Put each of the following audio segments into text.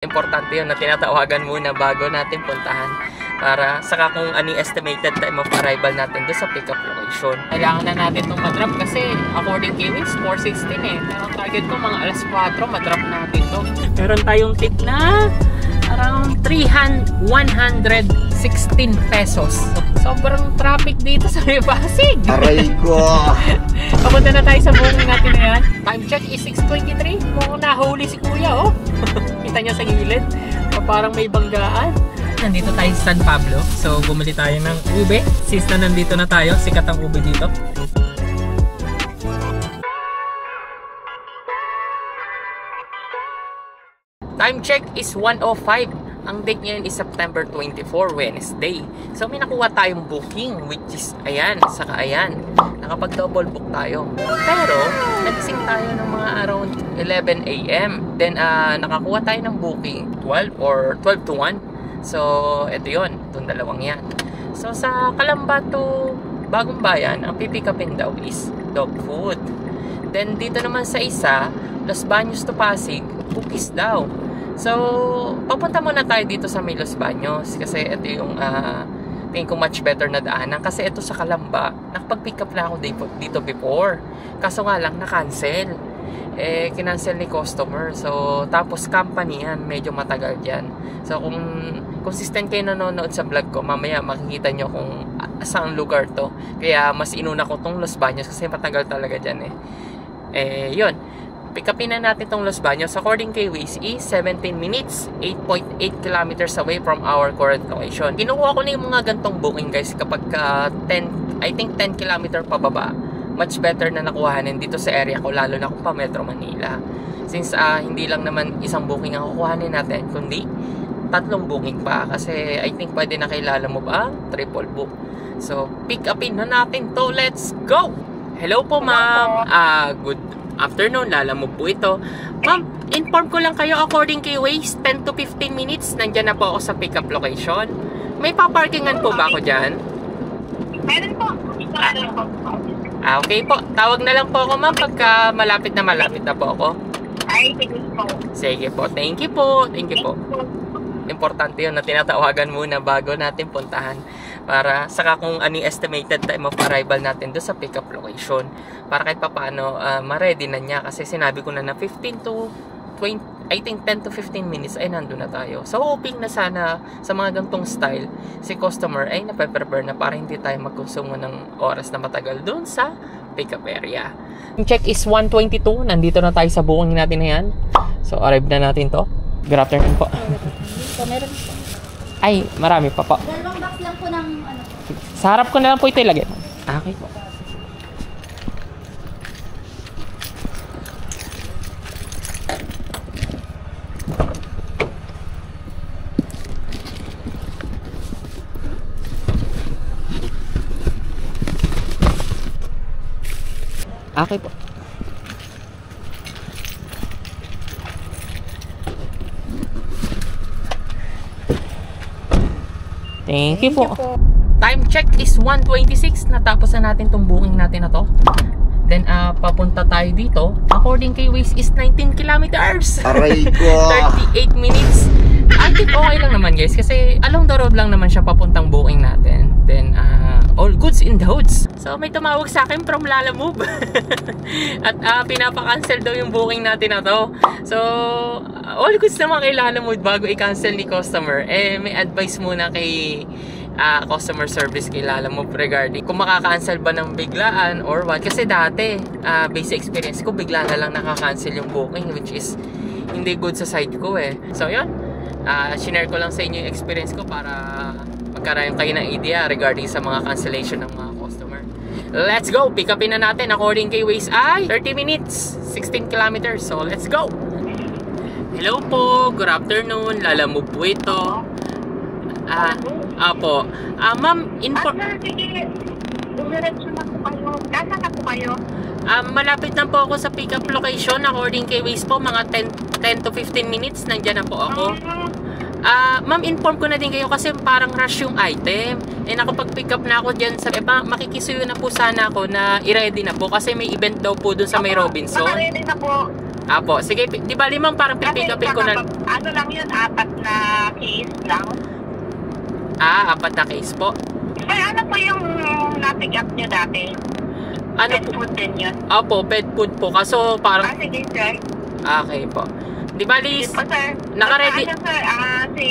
Importante yun na tinatawagan muna bago natin puntahan para saka kung ano yung estimated time of arrival natin doon sa pickup location. Kailangan na natin itong madrop kasi according kay Wins, 4:16 eh. Pero ang target ko mga alas 4, madrop natin to. Meron tayong tip na around 116 pesos. Sobrang traffic dito sa Pasig. Aray ko! Papunta na tayo sa booking natin na yan. Time check is 6:23. Mukhang nahuli si kuya, oh. Kita niya sa gilid. Parang may banggaan. Nandito tayo sa San Pablo. So, bumili tayo ng ube. Since na nandito na tayo, sikat ang ube dito. Time check is 1:05. Ang date ngayon is September 24, Wednesday. So may nakuha tayong booking which is ayan, saka ayan. Nakapag double book tayo. Pero nagising tayo ng mga around 11 AM. Then nakakuha tayo ng booking 12 or 12 to 1. So ito yun, itong dalawang yan. So sa Calamba to Bagong Bayan, ang pipikapin daw is dog food. Then dito naman sa isa, Los Baños to Pasig, cookies daw. So, papunta muna tayo dito sa may Los Baños kasi ito yung tingin ko much better na daanan kasi ito sa Calamba, nakapag-pick up na ako dito before. Kaso nga lang, na-cancel. Kinancel ni customer. So, tapos company yan, medyo matagal dyan. So, kung consistent kayo nanonood sa vlog ko, mamaya makikita nyo kung saan lugar to. Kaya mas inuna ko tong Los Baños kasi matagal talaga dyan yun. Pick upin na natin itong Los Baños. According kay Waze is 17 minutes, 8.8 kilometers away from our current location. Kinukuha ko na yung mga gantong booking guys kapag 10 kilometer pababa. Much better na nakuhanin dito sa area ko, lalo na kung pa Metro Manila. Since hindi lang naman isang booking ang kukuhanin natin, kundi 3 booking pa. Kasi I think pwede na kay Lalamove triple book. So pick upin na natin to. Let's go! Hello po ma'am. Good afternoon, Lalamove po ito. Ma'am, inform ko lang kayo according kay Waze, 10 to 15 minutes, nandyan na po ako sa pickup location. May paparkingan po ba ako dyan? Meron po. Okay po. Tawag na lang po ako ma'am pagka malapit na po ako. Ay, sige po. Sige po. Thank you po. Thank you po. Importante yun na tinatawagan muna bago natin puntahan para saka kung ano yung estimated time of arrival natin doon sa pickup location para kahit papaano ma-ready na niya kasi sinabi ko na 15 to 20, I think 10 to 15 minutes ay nandun na tayo. So hoping na sana sa mga gantong style si customer ay nape-prepare na para hindi tayo magkonsumo ng oras na matagal doon sa pickup area. Check is 1:22. Nandito na tayo sa booking natin na yan. So arrive na natin to. Good afternoon po. Meron po. Ay, marami pa po. Dalawang box lang po ng ano. Sa harap ko na lang po ito ilagay. Okay po. Okay po. Thank you po. Time check is 1:26. Natapos na natin tong booking natin na to. Then papunta tayo dito. According kay Waze is 19 kilometers. Aray ko! 38 minutes. I think okay lang naman guys kasi along the road lang naman siya papuntang booking natin. Then all goods in the hoods. So may tumawag sa akin from Lalamove. At pinapa-cancel daw yung booking natin na to. So all goods naman kay Lalamove bago i-cancel ni customer. May advice muna kay customer service kay Lalamove regarding kung makaka-cancel ba ng biglaan or what. Kasi dati basic experience ko bigla na lang nakaka-cancel yung booking which is hindi good sa side ko So yun, share ko lang sa inyo yung experience ko para magkaroon kayo ng idea regarding sa mga cancellation ng mga customer. Let's go! Pick upin na natin according kay Waze ay 30 minutes, 16 kilometers. So let's go! Hello po, good afternoon, Lalamove po ito. Apo. Ma'am, Dumiretso na po kayo. Gana na po kayo? malapit na po ako sa pickup location. According kay Waze po, mga 10 to 15 minutes, nandiyan na po ako. Ma'am, inform ko na din kayo kasi parang rush yung item. Nakapag-pick up na ako dyan sa makikisuyo na po sana ako na i-ready na po kasi may event daw po dun sa may Robinson. Naka-ready na po. Apo, sige, di ba limang parang pipick upin ko na. Ano lang yun, 4 na case lang. 4 na case po. Ay, ano po yung na-pick up nyo dati? Ano Pet po? food din yun. Opo, pet food po. Kaso parang, Sige, sir. okay po. Di ba, Liz? Sige po, sir. Naka-ready. Ano, sir, si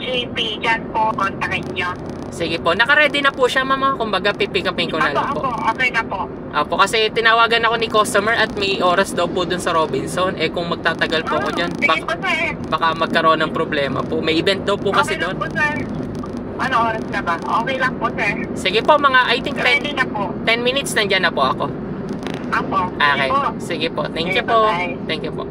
JP dyan po, kontakin nyo. Sige po, naka-ready na po siya, mama. Kumbaga, pipick upin ko na lang po. Okay na po. Opo, kasi tinawagan ako ni customer at may oras daw po dun sa Robinson. Eh, kung magtatagal po ako dyan, Sige po, sir. baka magkaroon ng problema po. May event daw po kasi Okay lang doon. po, sir. Ano oras na ba? Okay lang po, sir. Sige po, mga I think Ready na po. 10 minutes nandyan na po ako. Apo. Okay. Po. Sige po. Thank Sige you po, po. bye. Thank you po.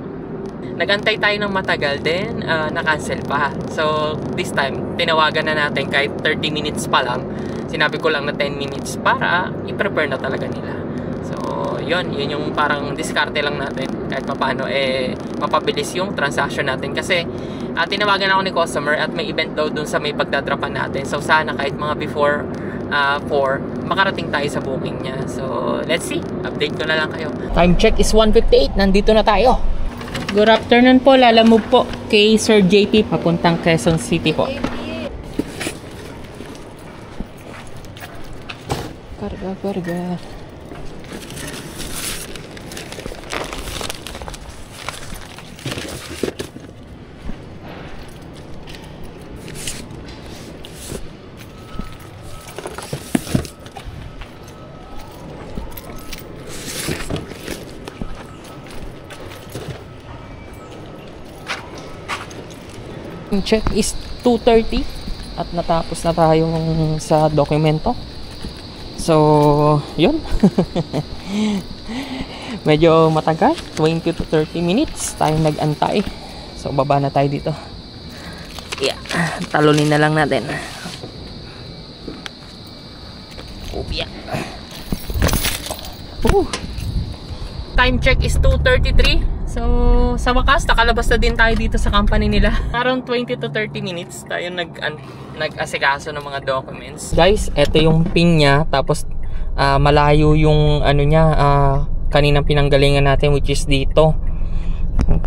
Nagantay tayo ng matagal din, na-cancel pa. So, this time, tinawagan na natin kahit 30 minutes pa lang. Sinabi ko lang na 10 minutes para i-prepare na talaga nila. So, yun yung parang diskarte lang natin. Kahit paano, mapabilis yung transaction natin. Kasi, tinawagan ako ni customer at may event daw dun sa may pagdadrapan natin. So, sana kahit mga before 4, makarating tayo sa booking niya. So, let's see. Update ko na lang kayo. Time check is 1:58. Nandito na tayo. Good afternoon po. Lalamove po kay Sir JP papuntang Quezon City po. Karga. Check is 2:30 at natapos na tayo sa dokumento. So, yun. Medyo matagal, 20 to 30 minutes tayo nag-antay. So, baba na tayo dito. Yeah, talunin na lang natin. Yeah. Time check is 2:33. So, sa wakas, nakalabas na din tayo dito sa company nila. Around 20 to 30 minutes tayo nag-asikaso ng mga documents. Guys, eto yung pin niya. Tapos, malayo yung ano niya, kaninang pinanggalingan natin, which is dito.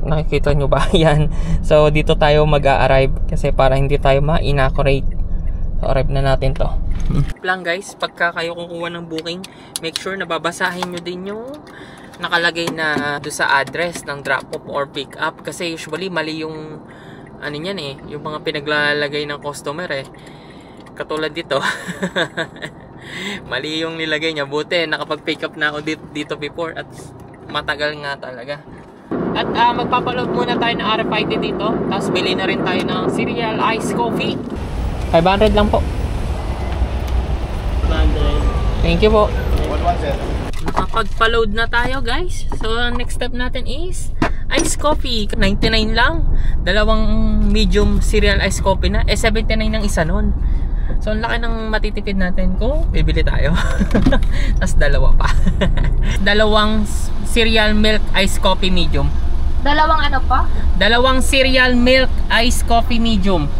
Nakikita nyo ba? Yan. So, dito tayo mag-a-arrive kasi para hindi tayo ma-inaccurate. So, arrive na natin to. Lang guys, pagka kayo kukuha ng booking, make sure na babasahin nyo din yung nakalagay na doon sa address ng drop-off or pick-up. Kasi usually, mali yung ano yan yung mga pinaglalagay ng customer Katulad dito. Mali yung nilagay niya. Buti, nakapag-pick up na ako dito before at matagal nga talaga. At magpapaload muna tayo ng RFID dito. Tapos bili na rin tayo ng cereal iced coffee. 500 lang po. 500. Thank you po. Nakapag-load na tayo guys. So next step natin is iced coffee. 99 lang. Dalawang medium cereal iced coffee na. 79 ng isa nun. So ang laki ng matitipid natin kung bibili tayo. Tapos dalawa pa. Dalawang cereal milk iced coffee medium. Dalawang ano pa? Dalawang cereal milk iced coffee medium.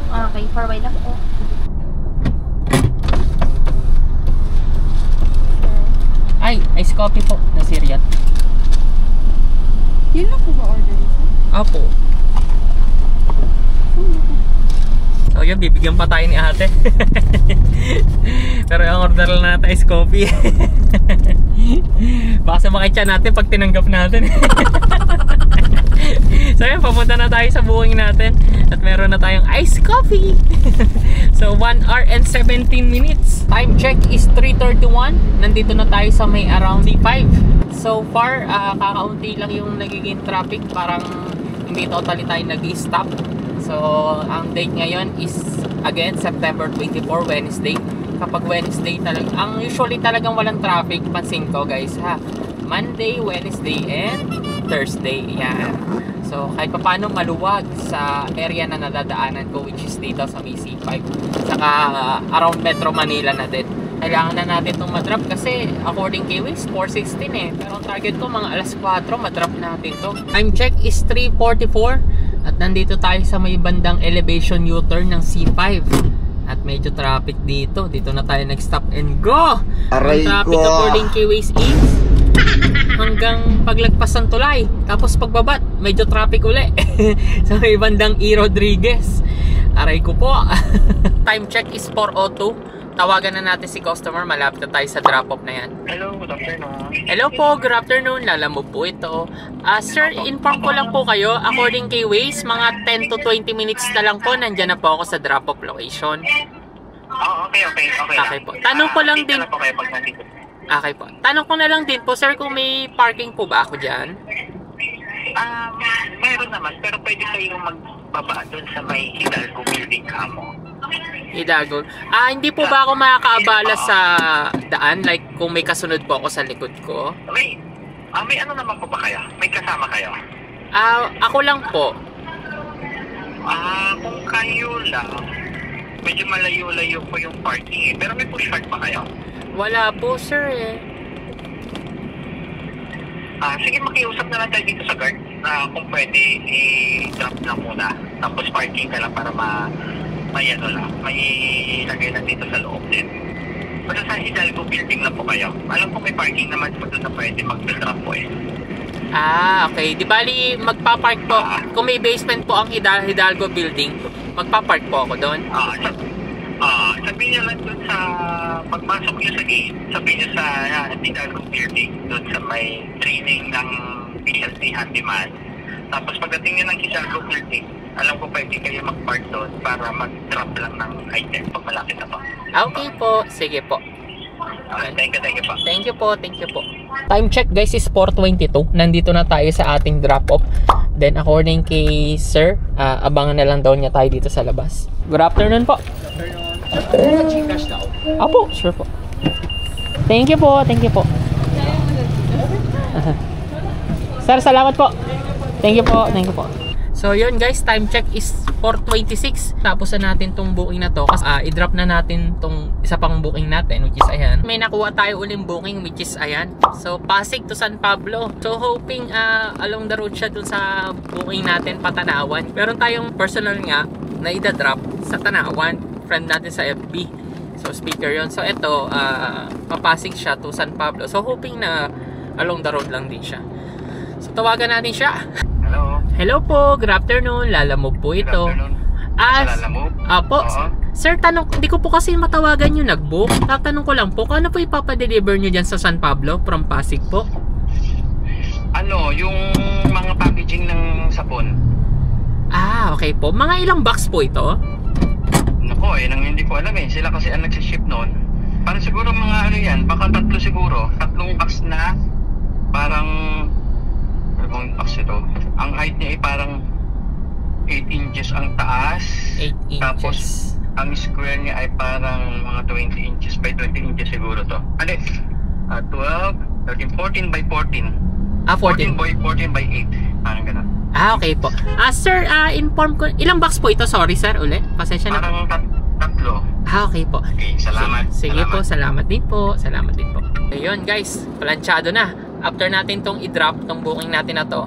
Okay, forward lang po. Ay, iced coffee po na cereal. Yun lang po ba order nito? Apo. So yun, bibigyan pa tayo ni ate. Pero ang order lang natin iced coffee. Baka sumakit siya natin pag tinanggap natin. So yun, papunta na tayo sa booking natin. At meron na tayong iced coffee. So 1 hour and 17 minutes. Time check is 3:31. Nandito na tayo sa may around C5. So far, kakaunti lang yung nagiging traffic. Parang hindi totally tayo nag-stop. So ang date ngayon is again September 24, Wednesday. Kapag Wednesday talaga, ang usually talagang walang traffic, pansin ko guys ha. Monday, Wednesday, and Thursday. Yan. So kahit paano maluwag sa area na nadadaanan ko, which is dito sa C5. Saka around Metro Manila na din. Kailangan na natin itong madrop kasi according kay Waze, 4:16 Pero ang target ko mga alas 4, madrop natin to. Time check is 3:44. At nandito tayo sa may bandang elevation U-turn ng C5. At medyo traffic dito. Dito na tayo nag-stop and go! Aray ang traffic ko. according kay Waze is hanggang paglagpas ng tulay. Tapos pagbabat, medyo traffic uli. Sa may bandang E. Rodriguez. Aray ko po. Time check is 4:02. Tawagan na natin si customer. Malapit na tayo sa drop-off na yan. Hello, good afternoon. Hello po, good afternoon. Lalamove po ito. Sir, inform ko lang po kayo. According kay Waze, mga 10 to 20 minutes na lang po. Nandyan na po ako sa drop-off location. Okay Okay po. Tanong ko lang din. po kayo pag nandito. Okay po. Tanong ko na lang din po, sir, kung may parking po ba ako dyan? Mayroon naman, pero pwede kayong magbaba doon sa may Hidalgo building kamo. Hidalgo. Hindi po ba ako makakaabala sa daan? Like, kung may kasunod po ako sa likod ko? May ano naman po ba kayo? May kasama kayo? Ako lang po. Kung kayo lang, medyo malayo-layo po yung parking. Pero may push cart pa kayo? Wala po, sir eh. Sige, makiusap na lang tayo dito sa guard. Kung pwede, i-drop lang muna. Tapos parking ka lang para may ilagay lang dito sa loob din. Basta sa Hidalgo building lang po kayo. Alam ko may parking naman po doon na pwede mag-drop po eh. Okay. Di bali, magpapark po. Kung may basement po ang Hidalgo building, magpapark po ako doon. Sabihin nyo lang doon sa pagpasok nyo sa gate, sabihin nyo sa Hidalgo building, doon sa may training ng PLC handyman. Tapos pagdating nyo ng Hidalgo building, alam ko pwede kayo mag-park doon para mag-drop lang ng item pag malapit na po. Okay po. Sige po. Thank you po. Thank you po. Time check guys is 4:22. Nandito na tayo sa ating drop-off. Then according kay sir, abangan na lang daw niya tayo dito sa labas. Good afternoon po. Apo, sure po. Thank you po. Sir, salamat po. Thank you po. So yun guys, time check is 4:26. Tapos na natin tong booking na to. Kasi i-drop na natin tong isa pang booking natin, which is ayan. May nakuha tayo uling booking, which is ayan. So Pasig to San Pablo. So hoping along the road siya dun sa booking natin, Patanawan. Meron tayong personal nga na i-drop sa Tanawan. Friend natin sa FB. So speaker yon. So ito, papasig siya to San Pablo. So hoping na along the road lang din siya. So tawagan natin siya. Hello po, good afternoon. Lalamove po ito. Apo, sir, tanong, hindi ko po kasi matawagan yung nag-book. Tatanong ko lang po, kano po ipapadeliver nyo dyan sa San Pablo from Pasig po? Yung mga packaging ng sabon. Okay po. Mga ilang box po ito? Nako hindi ko alam eh. Sila kasi ang nagsiship noon. Parang siguro mga yan, baka 3 siguro. 3 box na parang box ito. Ang height niya ay parang 8 inches ang taas. 8 inches. Tapos ang square niya ay parang mga 20 inches by 20 inches siguro to. 12, 13, 14 by 14. 14 by 8. Parang gano'n. Okay po. Sir, inform ko. Ilang box po ito? Sorry sir, uli. Pasensya na. Parang 3. Okay po. Okay, salamat. Sige po, salamat din po. Ayun guys, planchado na. After natin tong i-drop, tong booking natin na to,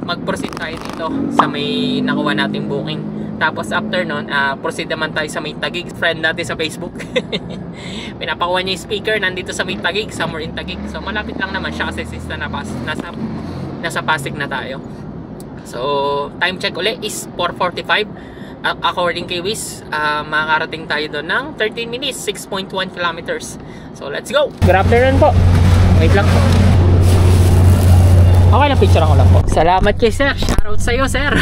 mag-proceed tayo dito sa may nakuha natin booking. Tapos after nun, proceed naman tayo sa may Taguig. Friend natin sa Facebook. Pinapakuha niya yung speaker, nandito sa may Taguig, somewhere in Taguig. So malapit lang naman siya kasi since nasa Pasig na tayo. So time check ulit is 4:45. According kay Wiz, makakarating tayo doon ng 13 minutes, 6.1 kilometers. So let's go! Good afternoon po. Wait lang po. Okay lang, picture ako lang po. Salamat kay sir. Shoutout sa'yo sir.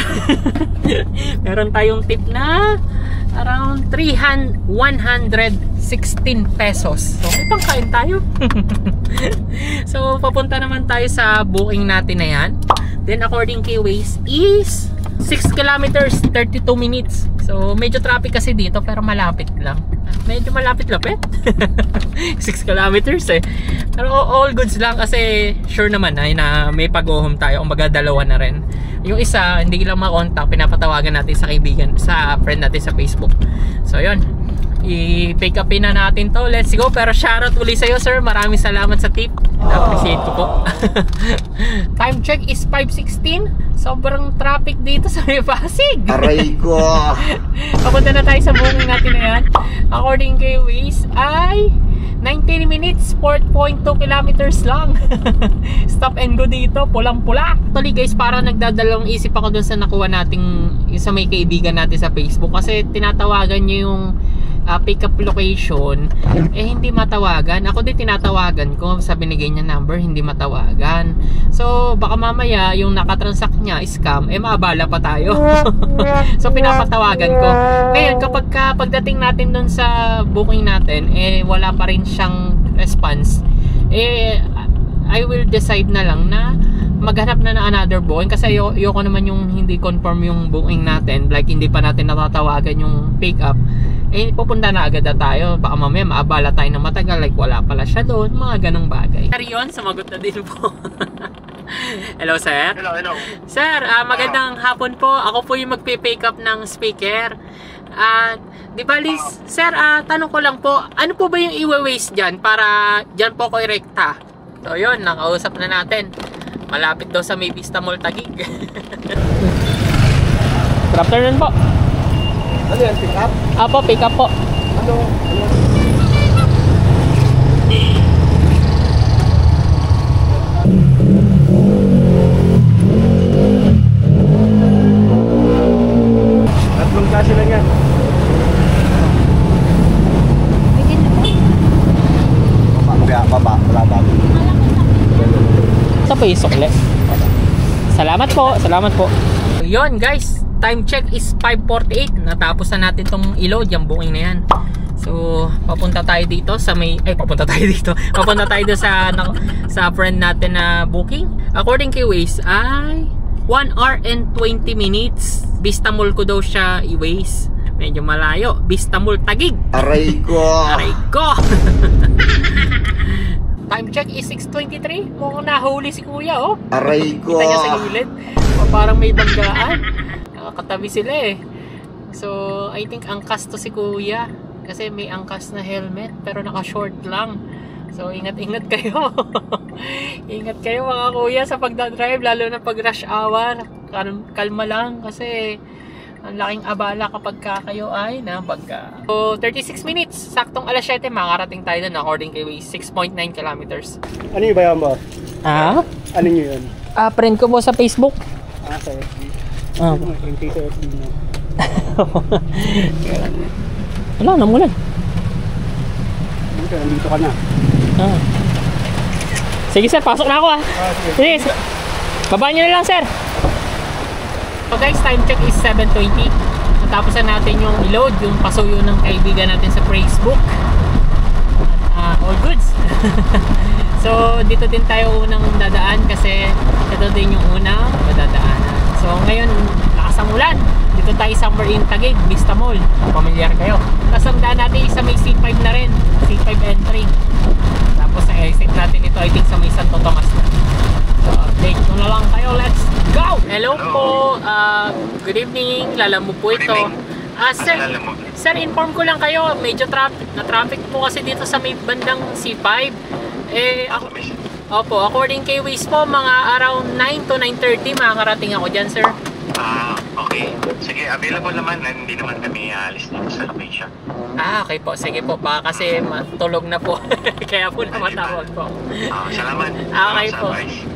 Meron tayong tip na around 116 pesos. So may pangkain tayo. So papunta naman tayo sa booking natin na yan. Then according kay Waze is 6 kilometers, 32 minutes. So medyo traffic kasi dito pero malapit lang. Medyo malapit-lapit. 6 kilometers eh. Pero all goods lang kasi sure naman ay na may pag-uhom tayo. Kumbaga dalawa na rin. Yung isa hindi lang makontak, pinapatawagan natin sa kaibigan, sa friend natin sa Facebook. So yun, i-pick upin na natin to. Let's go. Pero shoutout uli sa'yo sir. Maraming salamat sa tip. Appreciate ko po. Time check is 5:16. Sobrang traffic dito sa may Pasig. Aray ko. Papunta na tayo sa booking natin na yan. According kay Waze ay 19 minutes, 4.2 kilometers lang. Stop and go dito, pulang-pula. Actually guys, para nagdadalawang isip ako dun sa nakuha nating, sa may kaibigan natin sa Facebook. Kasi tinatawagan niya yung pick up location, hindi matawagan. Ako din tinatawagan ko sa binigay niya number, hindi matawagan. So baka mamaya yung nakatransact niya scam, maabala pa tayo. So pinapatawagan ko. Ngayon kapag pagdating natin dun sa booking natin, wala pa rin siyang response, I will decide na lang na maghanap na ng another booking. Kasi ayoko naman yung hindi confirm yung booking natin, like hindi pa natin natatawagan yung pick up, pupunta na agad na tayo. Baka mamaya maabala tayo ng matagal, like wala pala siya doon, mga ganong bagay. Sir, yun, sumagot na din po. Hello sir. Hello. Sir, magandang hapon po. Ako po yung magpipick up ng speaker. Di ba Liz, sir, tanong ko lang po, ano po ba yung i-waste dyan para dyan po ko i-rekta? So yun, nakausap na natin. Malapit daw sa may Vista Mall Taguig. Good afternoon po. Ano yan, pick up? Apo, pick up po. Ano? Tatlong klase lang yan. Baba, wala ba? Sa pa yung sukle. Salamat po. Yun guys, time check is 5:48. Natapos na natin tong i-load yung booking na yan. So papunta tayo dito sa may papunta tayo doon sa friend natin na booking. According kay Waze ay 1 hour and 20 minutes. Vista Mall ko daw siya i-Waze. Medyo malayo. Vista Mall Taguig. Aray ko. Time check is 6:23. Mukhang nahuli si kuya, oh. Aray ko. Kita niya sa gilid. Parang may banggaan. Nakakatabi sila eh. So, I think angkas to si kuya. Kasi may angkas na helmet pero naka-short lang. So, ingat-ingat kayo. Ingat kayo mga kuya sa pagdadrive, lalo na pag rush hour. Kalma lang kasi ang laking abala kapag kayo ay nabangga. So, 36 minutes. Saktong alas 7, makarating tayo doon according kay Waze. 6.9 kilometers. Ano yung bayan mo? Ano nyo yun? Friend ko po sa Facebook. Sa FB. Yung sa FB mo. Wala, namulan. Nandito ka na. Sige sir, pasok na ako Sige. Babaan nyo na lang sir. So guys, time check is 7:20. Natapos na natin yung i-load, yung pasuyo ng kaibigan natin sa Facebook. All goods. So dito din tayo unang dadaan kasi ito din yung unang madadaanan. So ngayon, lakas ang ulan. Dito tayo somewhere in Taguig, Vista Mall. Pamilyar kayo. Tapos ang daan natin sa may C5 na rin. C5 entry. Tapos ang exit natin ito I think sa may Santo Tomas na. So update ko na lang kayo. Let's go! Hello po. Good evening. Lalamove po ito. Sir, inform ko lang kayo. Medyo traffic po kasi dito sa may bandang C5. Opo, according kay Waze po, mga around 9 to 9:30 makakarating ako dyan, sir. Okay. Sige, available naman. Hindi naman kami alis dito sa location. Okay po. Sige po. Baka kasi matulog na po. Kaya po namatawag po. Salamat. Okay po.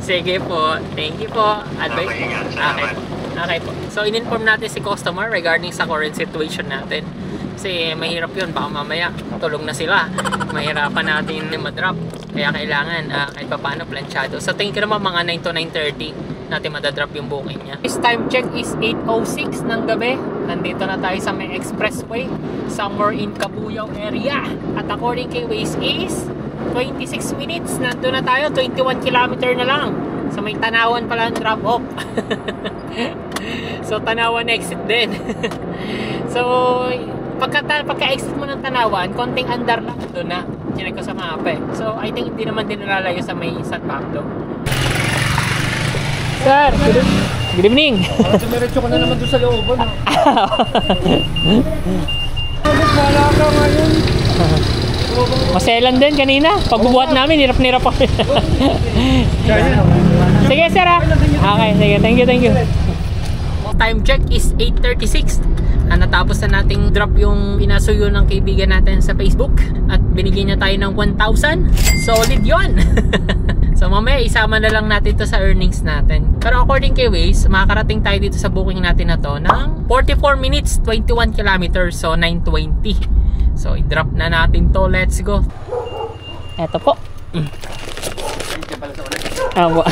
Sige po. Thank you po. Advice. Salamat. Okay po. So, in-inform natin si customer regarding sa current situation natin. Kasi mahirap yun. Baka mamaya tulog na sila. Mahirapan natin ma-drop. Kaya kailangan kahit pa paano planchado. So, tingin ko naman mga 9 to 9:30 natin madadrop yung booking niya. This time check is 8:06 ng gabi. Nandito na tayo sa may expressway. Somewhere in Cabuyao area. At according kay Waze is 26 minutes. Nandun na tayo. 21 kilometer na lang. So may Tanawan pala ang drop off. So Tanawan exit din. So pagka-exit mo ng Tanawan, konting andar lang doon na. Chinek ko sa mapa eh. So I think hindi naman din nalalayo sa may San Pablo. Sir, good evening. Dumiretso ka na naman doon sa looban. Wala ka ngayon. Maselan din kanina. Pagbubuhat namin, hirap-nirap ako. Sige sir ha. Okay, sige. Thank you. time check is 8:36. Natapos na nating drop yung pinasuyo ng kaibigan natin sa Facebook at binigyan niya tayo ng 1,000. Solid yon. So mamaya isama na lang natin to sa earnings natin. Pero according kay Waze, makakarating tayo dito sa booking natin na to ng 44 minutes, 21 kilometers, so 9:20. So i-drop na natin to. Let's go. Eto po. Awa.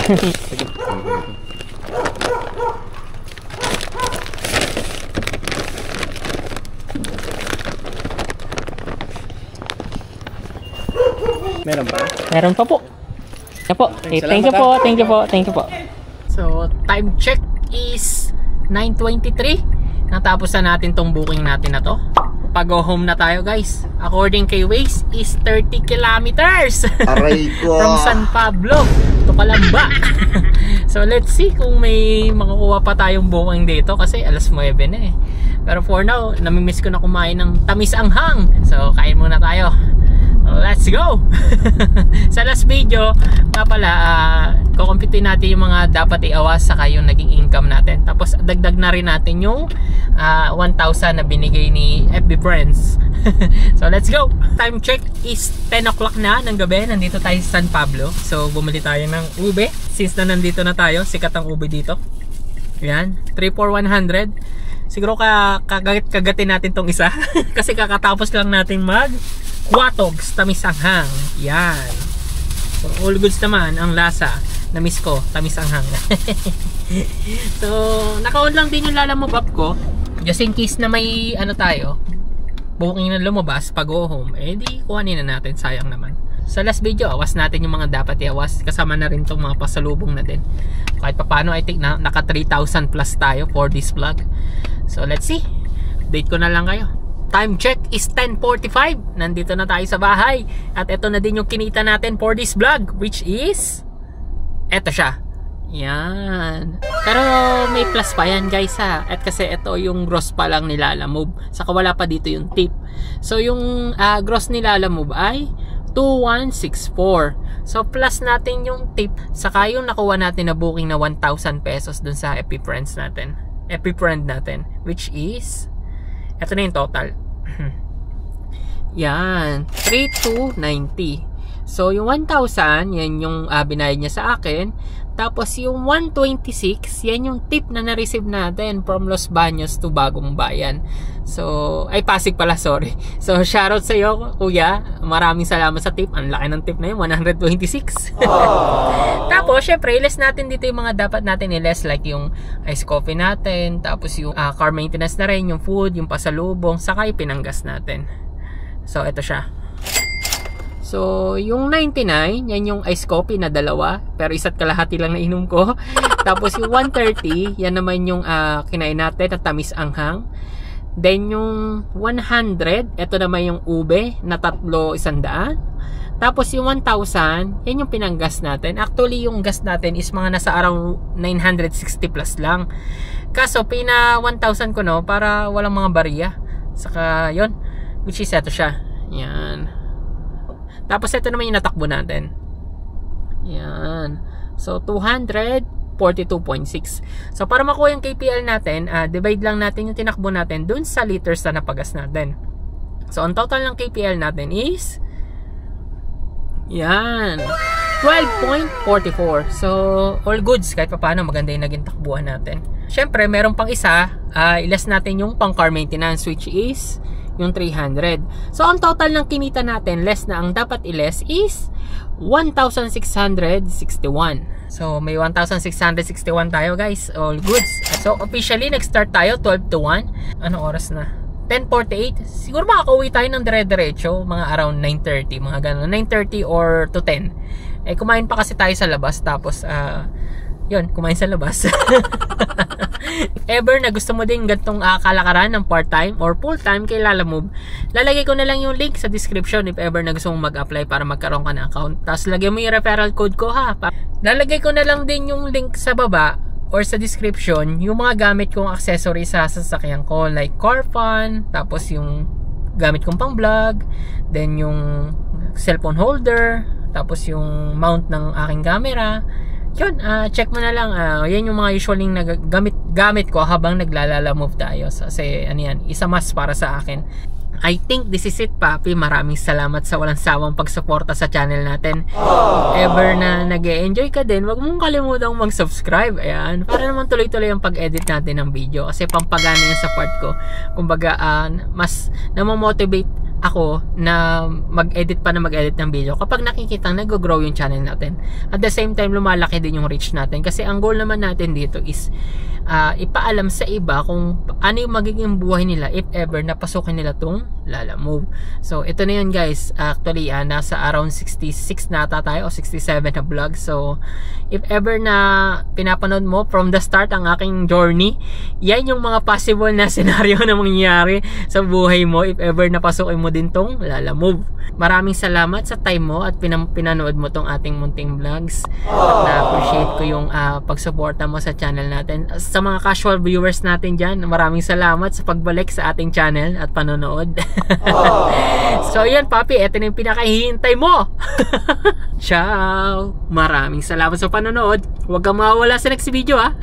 Meron ba? Meron pa po. Po. Okay, thank you po, thank you po, thank you po. So, time check is 9:23. Natapos na natin tong booking natin na to. Pag-go home na tayo, guys. According kay Waze is 30 kilometers. Aray ko. From San Pablo to Calamba. So, let's see kung may makukuha pa tayong booking dito kasi alas 9 na eh. Pero for now, namimiss ko na kumain ng tamis anghang. So, kain muna tayo. Let's go! Sa last video nga pala, kukumpitin natin yung mga dapat iawas saka yung naging income natin. Tapos dagdag na rin natin yung 1,000 na binigay ni FB Friends. So let's go! Time check is 10 o'clock na ng gabi. Nandito tayo sa San Pablo. So bumili tayo ng ube. Since na nandito na tayo, sikat ang ube dito. Yan, 3 for 100. Siguro kagatin natin tong isa. Kasi kakatapos lang natin mag Quatogs, tamis anghang. Yan. So, all goods naman ang lasa. Na-miss ko, tamis anghang. So, naka-on lang din yung Lalamove app ko. Just in case na may ano tayo, booking na lumabas pag go home, eh di kuhanin na natin, sayang naman. Sa last video, awas natin yung mga dapat iawas. Kasama na rin itong mga pasalubong na din. Kahit pa paano, I think na naka 3,000 plus tayo for this vlog. So, let's see. Update ko na lang kayo. Time check is 10:45. Nandito na tayo sa bahay. At ito na din yung kinita natin for this vlog, which is eto siya. Yan. Pero may plus pa yan, guys, ha. At kasi ito yung gross pa lang ni Lalamove. Saka wala pa dito yung tip. So yung gross ni Lalamove ay 2,164. So plus natin yung tip. Saka yung nakuha natin na booking na 1,000 pesos dun sa FB Friends natin. FB Friend natin, which is ito na yung total. Yan, 3,290. So yung 1,000, yan yung binayad niya sa akin. Tapos yung 126, yan yung tip na na-receive natin from Los Baños to Bagong Bayan. So, ay Pasig pala, sorry. So shoutout sa iyo, kuya. Maraming salamat sa tip. Ang laki ng tip na yun, 126. Tapos, syempre, i-less natin dito yung mga dapat natin i-less, like yung ice coffee natin, tapos yung car maintenance na rin, yung food, yung pasalubong, saka yung pinanggas natin. So, ito siya. So, yung 99, yan yung ice coffee na dalawa, pero isa't kalahati lang na inom ko. Tapos yung 130, yan naman yung kinain natin at tamis anghang. Then yung 100, ito naman yung ube na 300. Tapos yung 1,000, yan yung pinanggas natin. Actually, yung gas natin is mga nasa around 960 plus lang. Kaso, pina 1,000 ko, no, para walang mga barya. Saka, yon, which is ito siya. Yan. Tapos ito naman yung natakbo natin. Yan. So 242.6. So para makuha yung KPL natin, divide lang natin yung tinakbo natin dun sa liters na napagas natin. So ang total ng KPL natin is yan, 12.44. So all goods, kahit pa paano maganda yung naging takbuhan natin. Syempre meron pang isa, ilas natin yung pang car maintenance, which is yung 300. So ang total ng kinita natin, less na ang dapat i-less is 1,661. So may 1,661 tayo, guys. All goods. So officially nag-start tayo 12 to 1. Anong oras na? 10:48. Siguro makakauwi tayo ng dire-diretso mga around 9:30, mga ganun, 9:30 or to 10. Eh kumain pa kasi tayo sa labas, tapos yun, kumain sa labas. If ever na gusto mo din gantong kalakaran ng part-time or full-time kay Lalamove, lalagay ko na lang yung link sa description if ever na gusto mong mag-apply para magkaroon ka ng account. Tapos lagyan mo yung referral code ko, ha. Lalagay ko na lang din yung link sa baba or sa description yung mga gamit kong accessories sa sasakyan ko, like car fan, tapos yung gamit kong pang vlog, then yung cellphone holder, tapos yung mount ng aking camera, yun, check mo na lang. Yan yung mga usually gamit ko habang naglalala move tayo. So, kasi ano yan, isa mas para sa akin. I think this is it, Papi. Maraming salamat sa walang sawang pagsuporta sa channel natin. If ever na nag-e-enjoy ka din, wag mong kalimutang mag-subscribe. Ayan, para naman tuloy-tuloy ang pag-edit natin ng video. Kasi pampagana yan sa part ko. Kumbaga, mas namamotivate ako na mag-edit ng video kapag nakikita nag-grow yung channel natin. At the same time, lumalaki din yung reach natin. Kasi ang goal naman natin dito is ipaalam sa iba kung ano yung magiging buhay nila if ever napasukin nila tong Lala Move. So ito na yun guys. Actually nasa around 66 na ata tayo o 67 na vlog. So if ever na pinapanood mo from the start ang aking journey, yan yung mga possible na scenario na mangyayari sa buhay mo if ever napasukin mo din tong Lala Move. Maraming salamat sa time mo at pinanood mo tong ating munting vlogs. At na-appreciate ko yung pagsuporta mo sa channel natin. Sa mga casual viewers natin dyan, maraming salamat sa pagbalik sa ating channel at panonood. So yun, Papi, ito na yung pinakahihintay mo. Ciao! Maraming salamat sa panonood. Huwag kang mawawala sa next video, ha.